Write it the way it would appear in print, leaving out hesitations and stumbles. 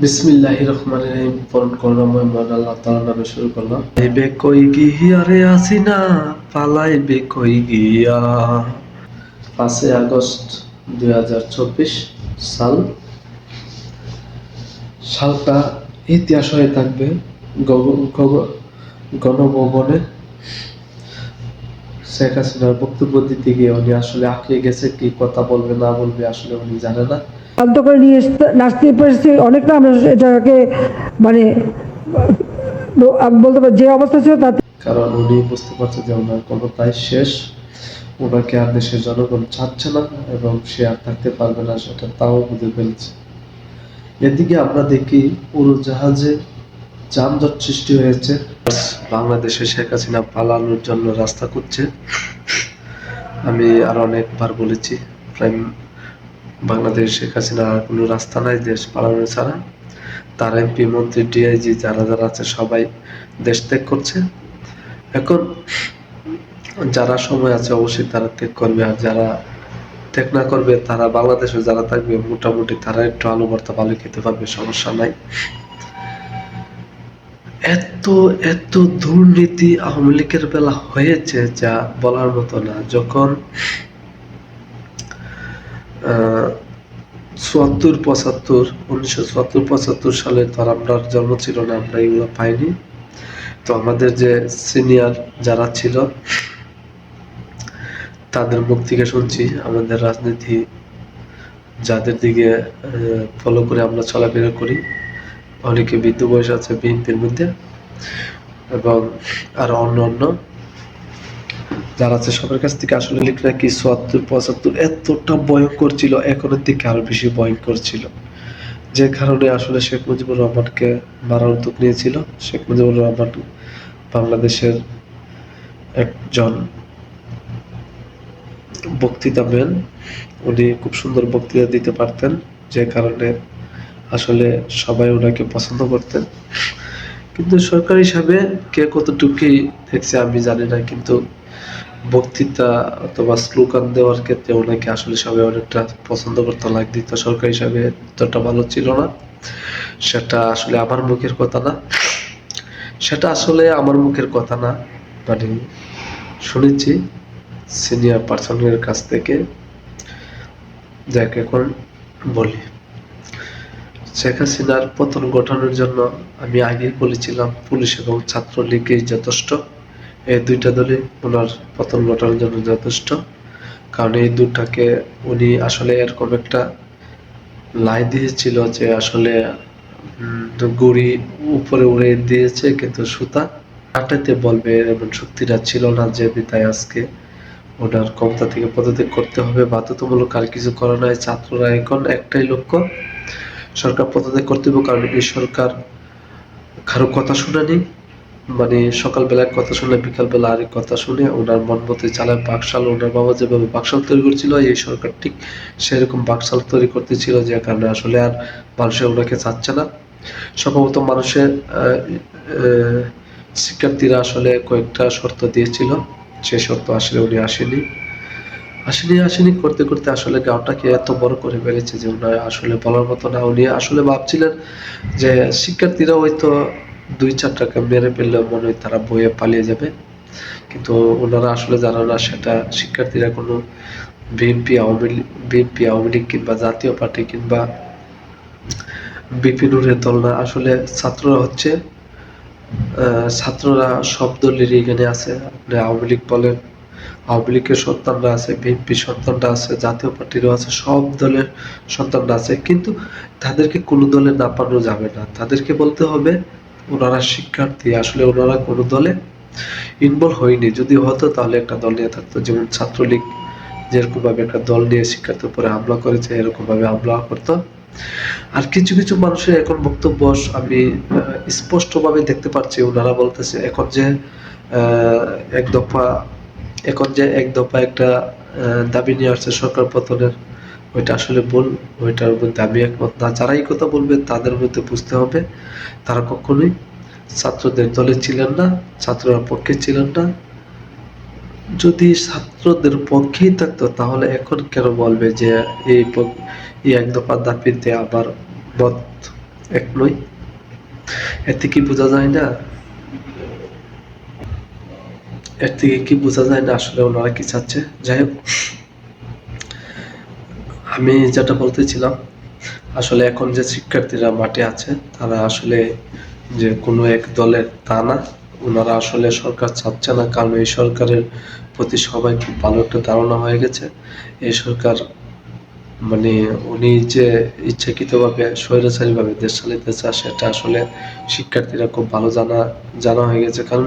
বিসমিল্লাহির রহমানির রহিম। পরম করুণাময় মহান আল্লাহ তাআলার নামে শুরু করলাম। পালাইবে কই গিয়া রে আসিনা, পালাইবে কই গিয়া। 5 আগস্ট 2024 সাল। সালটা ইতিহাস হয়ে থাকবে গণভবনে শেখ হাসিনার বক্তব্য দিতে গিয়ে উনি আসলে আঁকড়ে গেছে, কি কথা বলবে না বলবে আসলে উনি জানে না। শান্ত করে নিয়ে নাচতে পেরেছি অনেকটা। আমরা এটাকে মানে বলতে পারি যে অবস্থা ছিল তাতে, কারণ উনি বুঝতে পারছে যে ওনার ক্ষমতায় শেষ, ওনাকে আর দেশের জনগণ চাচ্ছে না এবং সে আর থাকতে পারবে না, সেটা তাও বুঝে ফেলছে। এদিকে আমরা দেখি উড়োজাহাজে যানজট সৃষ্টি হয়েছে। বাংলাদেশে শেখ হাসিনা পালানোর জন্য রাস্তা খুঁজছে। আমি আর অনেকবার বলেছি, প্রায় বাংলাদেশ শেখ হাসিনা আর কোনো রাস্তা নাই দেশ পালানো ছাড়া। তার এমপি মন্ত্রী ডিআইজি যারা যারা আছে সবাই দেশ ত্যাগ করছে। এখন যারা সময় আছে অবশ্যই তারা ত্যাগ করবে, আর যারা ত্যাগ না করবে তারা বাংলাদেশে যারা থাকবে মোটামুটি তারা একটু আলু ভর্তা ভালো খেতে পারবে, সমস্যা নাই। এত এত দুর্নীতি আওয়ামী লীগের বেলা হয়েছে যা বলার মতো না। যখন 1974-75 সালে তো আমরা জন্ম ছিল না, আমরা এগুলো পাইনি। তো আমাদের যে সিনিয়র যারা ছিল তাদের মুখ থেকে শুনছি, আমাদের রাজনীতি যাদের দিকে ফলো করে আমরা চলাফেরা করি, অনেকে বৃদ্ধ বয়স আছে বিএনপির মধ্যে এবং আরো অন্য অন্য যারা আছে সবার কাছ থেকে আসলে লিখ নাকি 74-75 এতটা ভয়ঙ্কর ছিল, এখনের দিকে আরো বেশি ভয়ঙ্কর ছিল। যে কারণে আসলে শেখ মুজিবুর রহমানকে মারার উদ্যোগ নিয়েছিল। শেখ মুজিবুর রহমান বাংলাদেশের একজন বক্তৃতাম্যান, উনি খুব সুন্দর বক্তৃতা দিতে পারতেন, যে কারণে আসলে সবাই ওনাকে পছন্দ করতেন। কিন্তু সরকার হিসাবে কে কতটুকু দেখছে আমি জানি না, কিন্তু বক্তৃতা অথবা স্লোগান দেওয়ার ক্ষেত্রে ওনাকে আসলে সবাই অনেকটা পছন্দ করতে লাগ দিত। সরকার হিসাবে ততটা ভালো ছিল না, সেটা আসলে আমার মুখের কথা না, মানে শুনেছি সিনিয়র পার্সনের কাছ থেকে। যাকে এখন বলি, শেখ হাসিনার পতন ঘটানোর জন্য আমি আগেই বলেছিলাম পুলিশ এবং ছাত্রলীগই যথেষ্ট। এই দুইটা দলই ওনার পতন ঘটানোর জন্য যথেষ্ট, কারণ এই দুটাকে উনি আসলে এরকম একটা লাই দিয়েছিল যে আসলে গুড়ি উপরে উড়ে দিয়েছে কিন্তু সুতা কাটাতে বলবে এমন শক্তিটা ছিল না, যে বিধায় আজকে ওনার ক্ষমতা থেকে পদত্যাগ করতে হবে। বাধ্যতামূলক আর কিছু করা নাই। ছাত্ররা এখন একটাই লক্ষ্য, সরকার পদত্যাগ করতে হবে, কারণ এই সরকার কারো কথা শুনেনি। মানে সকালবেলায় কথা শুনে বিকালবেলা আর কথা শুনে ওনার মন মতো চালায় বাকশাল। ওনার বাবা যেভাবে বাকশাল তৈরি করছিল, এই সরকার ঠিক সেরকম বাকশাল তৈরি করতেছিল, যে কারণে আসলে আর মানুষের ওনাকে চাচ্ছে না। সম্ভবত মানুষের শিক্ষার্থীরা আসলে কয়েকটা শর্ত দিয়েছিল, সেই শর্ত আসলে উনি আসেনি করতে করতে আসলে গাঁওটাকে এত বড় করে ফেলেছে যে ওনার আসলে বলার মতো না। উনি আসলে ভাবছিলেন যে শিক্ষার্থীরা হয়তো 2-4 টাকা মেরে ফেললে মনে হয় তারা বইয়ে পালিয়ে যাবে, কিন্তু ওনারা আসলে জানে না সেটা শিক্ষার্থীরা কোনো বিএনপি আওয়ামী লীগ কিংবা জাতীয় পার্টি কিংবা বিপিনুরের দল না। আসলে ছাত্ররা হচ্ছে ছাত্ররা সব দলেরই এখানে আছে। আপনি আওয়ামী লীগ বলেন, আওয়ামী লীগের সন্তানরা আছে, বিএনপি সন্তানরা আছে, জাতীয় পার্টিরও আছে, সব দলের সন্তানরা আছে। কিন্তু তাদেরকে কোনো দলে নামানো যাবে না, তাদেরকে বলতে হবে ওনারা শিক্ষার্থী, আসলে ওনারা কোনো দলে ইনভলভ হয়নি। যদি হতো তাহলে একটা দল নিয়ে থাকতো, যেমন ছাত্রলীগ যেরকম ভাবে একটা দল নিয়ে শিক্ষার্থীর উপরে হামলা করেছে, এরকম ভাবে হামলা করতো। আর কিছু কিছু মানুষের এখন বক্তব্য আমি স্পষ্টভাবে দেখতে পাচ্ছি, ওনারা বলতেছে এখন যে এক দফা এক দফা একটা দাবি নিয়ে আসছে সরকার পতনের, ওইটা আসলে ভুল। ওইটার মধ্যে আমি একমত না। যারা এই কথা বলবে তাদের মধ্যে বুঝতে হবে তারা কখনোই ছাত্রদের দলে ছিলেন না, ছাত্ররা পক্ষে ছিলেন না। যদি ছাত্রদের পক্ষেই থাকতো তাহলে এখন কেন বলবে যে এই এক দফা দাবিতে আবার মত এক নই। এতে কি বোঝা যায় না, এর থেকে কি বোঝা যায় না আসলে ওনারা কি চাচ্ছে? যাই হোক, আমি যেটা বলতেছিলাম, আসলে এখন যে শিক্ষার্থীরা মাঠে আছে তারা আসলে যে কোনো এক দলের তা না। ওনারা আসলে সরকার চাচ্ছে না, কারণ এই সরকারের প্রতি সবাই খুব ভালো একটা ধারণা হয়ে গেছে। এই সরকার মানে উনি যে ইচ্ছাকৃতভাবে স্বৈরাচারীভাবে দেশ চালাইতে চায় সেটা আসলে শিক্ষার্থীরা খুব ভালো জানা জানা হয়ে গেছে। কারণ